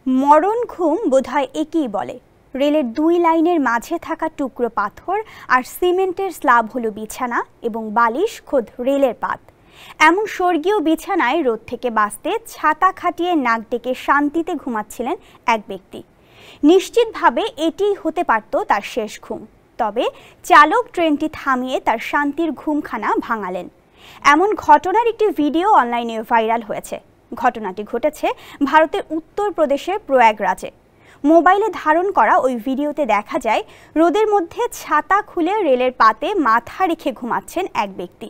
মরণ ঘুম বোধহয় একই বলে। রেলের দুই লাইনের মাঝে থাকা টুকরো পাথর আর সিমেন্টের স্ল্যাব হলো বিছানা এবং বালিশ খোদ রেলের পাত। এমন স্বর্গীয় বিছানায় রোদ থেকে বাঁচতে ছাতা খাটিয়ে নাক ডেকে শান্তিতে ঘুমাচ্ছিলেন এক ব্যক্তি। নিশ্চিতভাবে এটিই হতে পারত তার শেষ ঘুম। তবে চালক ট্রেনটি থামিয়ে তার শান্তির ঘুমখানা ভাঙালেন। এমন ঘটনার একটি ভিডিও অনলাইনে ভাইরাল হয়েছে। ঘটনাটি ঘটেছে ভারতের উত্তরপ্রদেশের প্রয়াগরাজে। মোবাইলে ধারণ করা ওই ভিডিওতে দেখা যায় রোদের মধ্যে ছাতা খুলে রেলের পাতে মাথা রেখে ঘুমাচ্ছেন এক ব্যক্তি।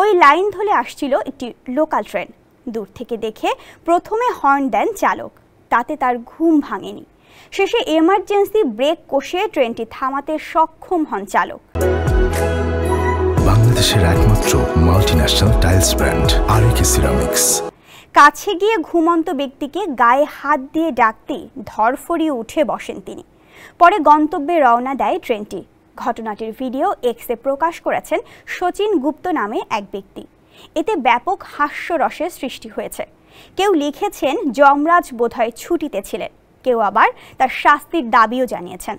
ওই লাইন ধরে আসছিল একটি লোকাল ট্রেন। দূর থেকে দেখে প্রথমে হর্ন দেন চালক, তাতে তার ঘুম ভাঙেনি। শেষে এমার্জেন্সি ব্রেক কষে ট্রেনটি থামাতে সক্ষম হন চালক। বাংলাদেশের একমাত্র মাল্টিন্যাশনাল টাইলস ব্র্যান্ড আরএকে সিরামিক্স। কাছে গিয়ে ঘুমন্ত ব্যক্তিকে গায়ে হাত দিয়ে ডাকতেই ধরফড়িয়ে উঠে বসেন তিনি। পরে গন্তব্যে রওনা দেয় ট্রেনটি। ঘটনাটির ভিডিও এক্সে প্রকাশ করেছেন শচীন গুপ্ত নামে এক ব্যক্তি। এতে ব্যাপক হাস্যরসের সৃষ্টি হয়েছে। কেউ লিখেছেন যমরাজ বোধহয় ছুটিতে ছিলেন, কেউ আবার তার শাস্তির দাবিও জানিয়েছেন।